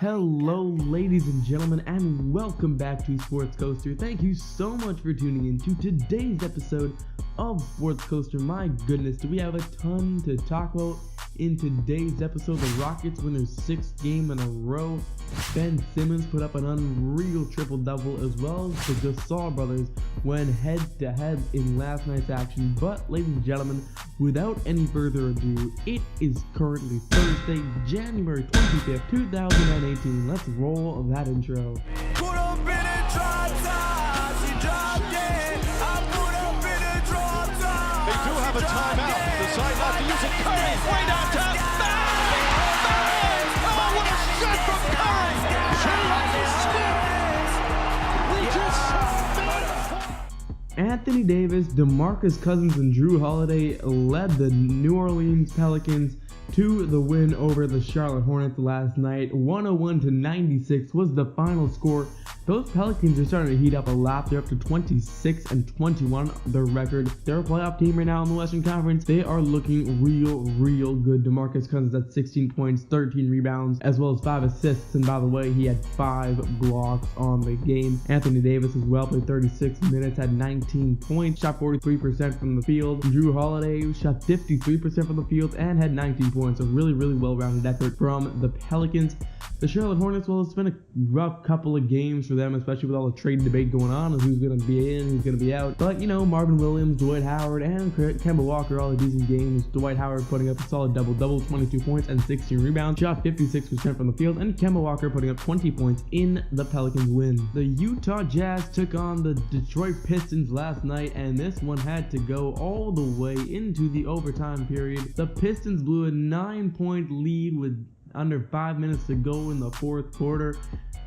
Hello ladies and gentlemen, and welcome back to Sports Coaster. Thank you so much for tuning in to today's episode of Sports Coaster. My goodness, do we have a ton to talk about in today's episode. The Rockets win their 6th game in a row. Ben Simmons put up an unreal triple-double, as well as the Gasol brothers went head-to-head in last night's action. But ladies and gentlemen, without any further ado, it is currently Thursday, January 25th, 2018. Let's roll that intro. Put up in a drop top, she dropped it. I put up in a drop top. They do have a timeout. Decide not to use it. Curry, way downtown. Bang! Oh, what a shot from Curry! We just Anthony Davis, DeMarcus Cousins, and Drew Holiday led the New Orleans Pelicans to the win over the Charlotte Hornets last night. 101-96 was the final score. Those Pelicans are starting to heat up a lot. They're up to 26-21, their record. They're a playoff team right now in the Western Conference. They are looking real good. DeMarcus Cousins at 16 points, 13 rebounds, as well as 5 assists. And by the way, he had 5 blocks on the game. Anthony Davis as well played 36 minutes, had 19 points, shot 43% from the field. Drew Holiday shot 53% from the field and had 19 points. A really well-rounded effort from the Pelicans. The Charlotte Hornets, well, it's been a rough couple of games for them, especially with all the trade debate going on and who's going to be in, who's going to be out. But, you know, Marvin Williams, Dwight Howard, and Kemba Walker, all the decent games. Dwight Howard putting up a solid double-double, 22 points and 16 rebounds, shot 56% from the field, and Kemba Walker putting up 20 points in the Pelicans win. The Utah Jazz took on the Detroit Pistons last night, and this one had to go all the way into the overtime period. The Pistons blew a 9-point lead with under 5 minutes to go in the fourth quarter.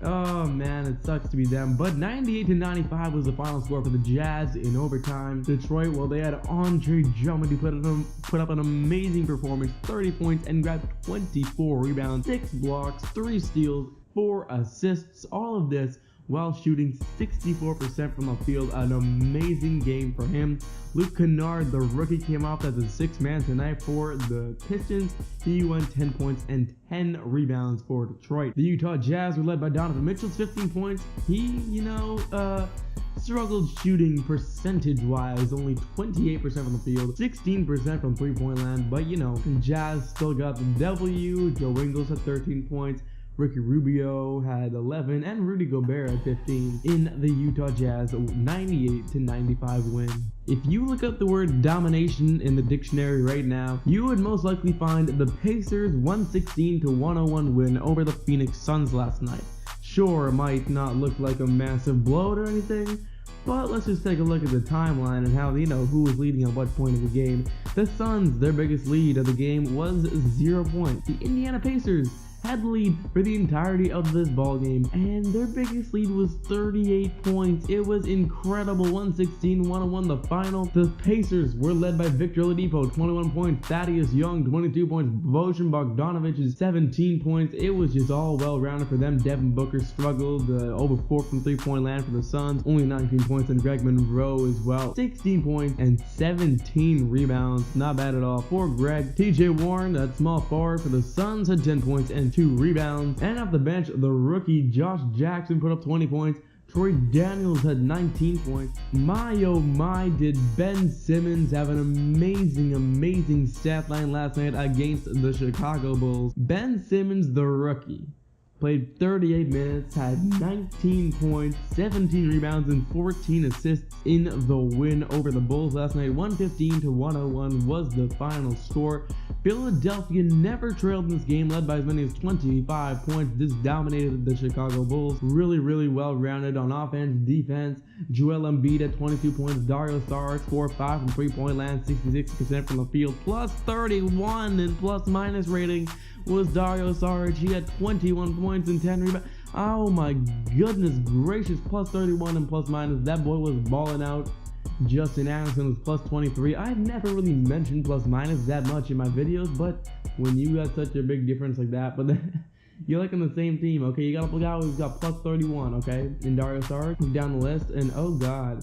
Oh man, it sucks to be them. But 98-95 was the final score for the Jazz in overtime. Detroit, well, they had Andre Drummond who put up an amazing performance, 30 points and grabbed 24 rebounds, 6 blocks, 3 steals, 4 assists. All of this while shooting 64% from the field. An amazing game for him. Luke Kennard, the rookie, came off as a 6th man tonight for the Pistons. He went 10 points and 10 rebounds for Detroit. The Utah Jazz were led by Donovan Mitchell's 15 points. He, struggled shooting percentage-wise, only 28% from the field, 16% from three-point land, but Jazz still got the W. Joe Ingles had 13 points. Ricky Rubio had 11, and Rudy Gobert had 15 in the Utah Jazz 98-95 win. If you look up the word domination in the dictionary right now, you would most likely find the Pacers' 116-101 win over the Phoenix Suns last night. Sure, it might not look like a massive blowout or anything, but let's just take a look at the timeline and how, who was leading at what point of the game. The Suns, their biggest lead of the game was 0 points. The Indiana Pacers had the lead for the entirety of this ball game, and their biggest lead was 38 points. It was incredible. 116-101 the final. The Pacers were led by Victor Oladipo, 21 points, Thaddeus Young, 22 points, Bojan Bogdanovic, 17 points. It was just all well-rounded for them. Devin Booker struggled, over 4 from three-point land for the Suns, only 19 points, and Greg Monroe as well, 16 points and 17 rebounds. Not bad at all for Greg. TJ Warren, that small forward for the Suns, had 10 points and 2 rebounds. And off the bench, the rookie Josh Jackson put up 20 points. Troy Daniels had 19 points. My oh my, did Ben Simmons have an amazing stat line last night against the Chicago Bulls. Ben Simmons, the rookie, played 38 minutes, had 19 points, 17 rebounds, and 14 assists in the win over the Bulls last night. 115-101 was the final score. Philadelphia never trailed in this game, led by as many as 25 points. This dominated the Chicago Bulls. Really well-rounded on offense, defense. Joel Embiid at 22 points. Dario Saric 4-5 from three-point land, 66% from the field, plus 31 in plus-minus rating was Dario Saric. He had 21 points and 10 rebounds. Oh my goodness gracious, plus 31 and plus minus. That boy was balling out. Justin Anderson was plus 23. I've never really mentioned plus minus that much in my videos, but when you got such a big difference like that, but You're like on the same team, okay? You got a guy who's got plus 31, okay? And Dario Saric down the list, and oh god,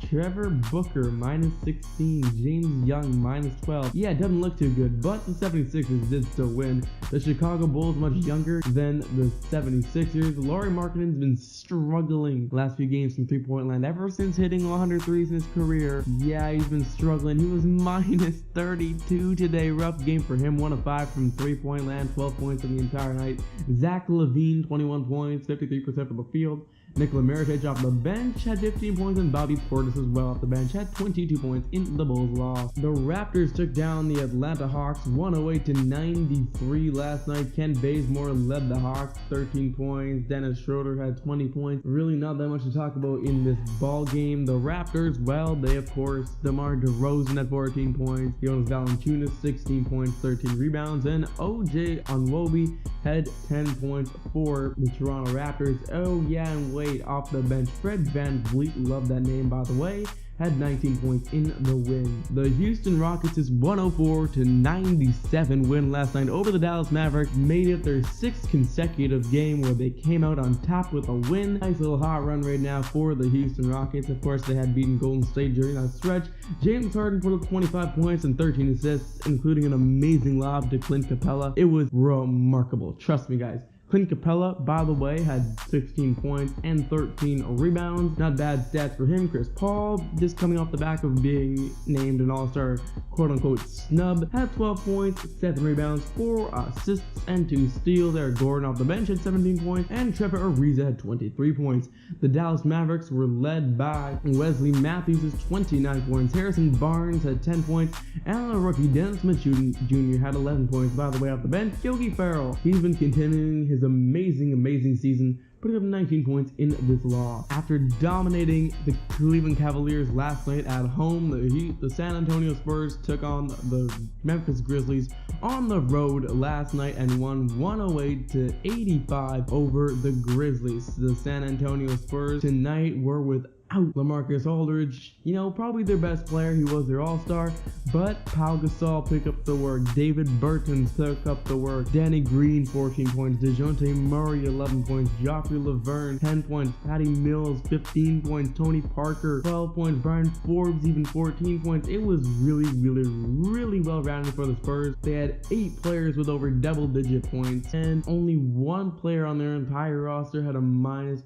Trevor Booker minus 16, James Young minus 12. Yeah, it doesn't look too good, but the 76ers did still win. The Chicago Bulls much younger than the 76ers. Lauri Markkanen's been struggling last few games from three-point land ever since hitting 100 threes in his career. Yeah, he's been struggling. He was minus 32 today. Rough game for him. 1 of 5 from three-point land, 12 points in the entire night. Zach LaVine, 21 points, 53% from the field. Nikola Mirotic off the bench had 15 points, and Bobby Portis as well off the bench had 22 points in the Bulls loss. The Raptors took down the Atlanta Hawks 108-93 last night. Kent Bazemore led the Hawks, 13 points. Dennis Schroeder had 20 points. Really not that much to talk about in this ball game. The Raptors, well, they of course, DeMar DeRozan had 14 points. Jonas Valanciunas, 16 points, 13 rebounds, and OJ Anunoby had 10 points for the Toronto Raptors. Oh yeah, and wait, off the bench, Fred VanVleet, love that name by the way, had 19 points in the win. The Houston Rockets' 104-97 win last night over the Dallas Mavericks made it their 6th consecutive game where they came out on top with a win. Nice little hot run right now for the Houston Rockets. Of course, they had beaten Golden State during that stretch. James Harden put up 25 points and 13 assists, including an amazing lob to Clint Capella. It was remarkable. Trust me, guys. Clint Capella, by the way, had 16 points and 13 rebounds. Not bad stats for him. Chris Paul, just coming off the back of being named an all-star quote-unquote snub, had 12 points, 7 rebounds, 4 assists, and 2 steals. Eric Gordon off the bench had 17 points, and Trevor Ariza had 23 points. The Dallas Mavericks were led by Wesley Matthews' 29 points. Harrison Barnes had 10 points, and the rookie Dennis Smith Jr. had 11 points. By the way, off the bench, Yogi Ferrell. He's been continuing his amazing season, putting up 19 points in this loss. After dominating the Cleveland Cavaliers last night at home, the San Antonio Spurs took on the Memphis Grizzlies on the road last night and won 108-85 over the Grizzlies. The San Antonio Spurs tonight were without LaMarcus Aldridge, you know, probably their best player. He was their all-star, but Pau Gasol picked up the work. David Bertans took up the work. Danny Green, 14 points. DeJounte Murray, 11 points. Joffrey Laverne, 10 points. Patty Mills, 15 points. Tony Parker, 12 points. Brian Forbes, even 14 points. It was really well-rounded for the Spurs. They had 8 players with over double-digit points, and only 1 player on their entire roster had a minus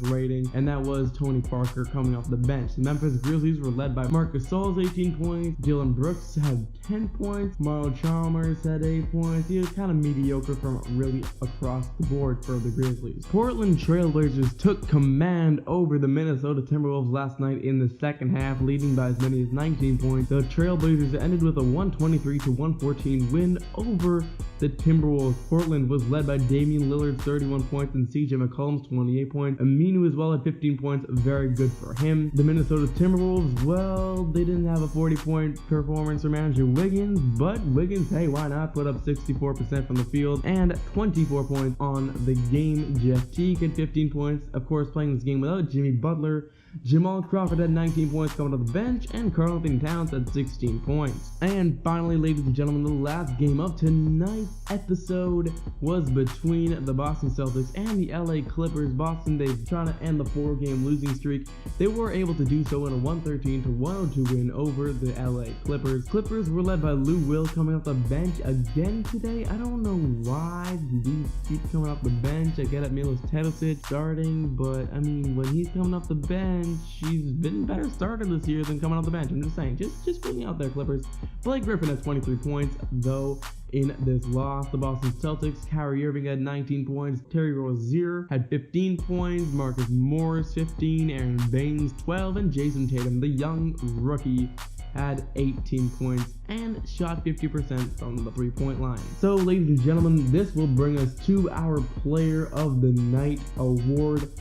rating, and that was Tony Parker coming off the bench. The Memphis Grizzlies were led by Marc Gasol's 18 points. Dylan Brooks had 10 points. Mario Chalmers had 8 points. He was kind of mediocre from really across the board for the Grizzlies. Portland Trailblazers took command over the Minnesota Timberwolves last night in the second half, leading by as many as 19 points. The Trailblazers ended with a 123-114 win over the Timberwolves. Portland was led by Damian Lillard, 31 points, and CJ McCollum's 28 points. Aminu as well at 15 points. Very good for him. The Minnesota Timberwolves, well, they didn't have a 40-point performance for manager Wiggins, but Wiggins, hey, why not? Put up 64% from the field and 24 points on the game. Jeff Teague had 15 points. Of course, playing this game without Jimmy Butler. Jamal Crawford had 19 points coming off the bench, and Karl Anthony Towns had 16 points. And finally, ladies and gentlemen, the last game of tonight's episode was between the Boston Celtics and the LA Clippers. Boston, they're trying to end the 4-game losing streak. They were able to do so in a 113-102 win over the LA Clippers. Clippers were led by Lou Will coming off the bench again today. I don't know why these keep coming off the bench. I get it, Milos Teodosic starting, but I mean, when he's coming off the bench, she's been better started this year than coming off the bench. I'm just saying, just putting out there, Clippers. Blake Griffin has 23 points, though, in this loss. The Boston Celtics, Kyrie Irving had 19 points. Terry Rozier had 15 points. Marcus Morris, 15. Aaron Baines, 12. And Jason Tatum, the young rookie, had 18 points and shot 50% from the 3-point line. So, ladies and gentlemen, this will bring us to our Player of the Night award.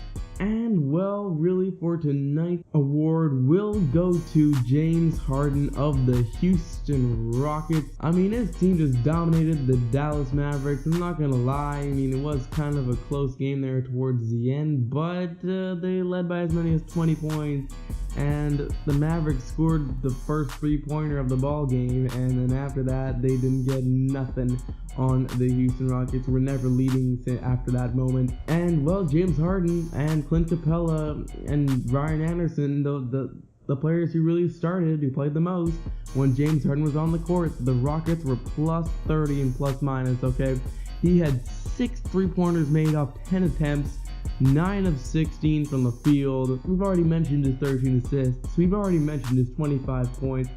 And, well, really for tonight's award will go to James Harden of the Houston Rockets. I mean, his team just dominated the Dallas Mavericks. I'm not gonna lie, I mean, it was kind of a close game there towards the end, but they led by as many as 20 points. and the Mavericks scored the first 3-pointer of the ball game, and then after that they didn't get nothing on the Houston Rockets. Were never leading after that moment. And well, James Harden and Clint Capella and Ryan Anderson, the players who really started, who played the most when James Harden was on the court, the Rockets were plus 30 and plus minus, okay? He had 6 3-pointers made off 10 attempts, 9 of 16 from the field. We've already mentioned his 13 assists. We've already mentioned his 25 points.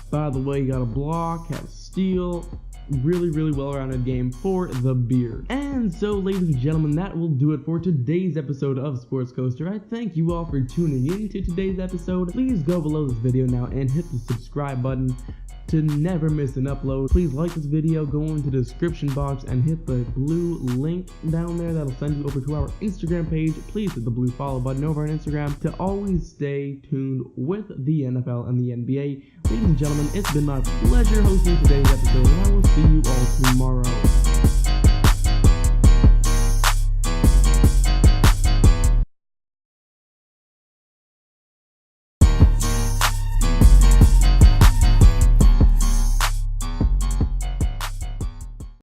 By the way, he got a block, had a steal. Really well-rounded game for the Beard. And so, ladies and gentlemen, that will do it for today's episode of Sports Coaster. I thank you all for tuning in to today's episode. Please go below this video now and hit the subscribe button to never miss an upload. Please like this video, go into the description box and hit the blue link down there that'll send you over to our Instagram page. Please hit the blue follow button over on Instagram to always stay tuned with the NFL and the NBA. Ladies and gentlemen, it's been my pleasure hosting today's episode, and I will see you all tomorrow.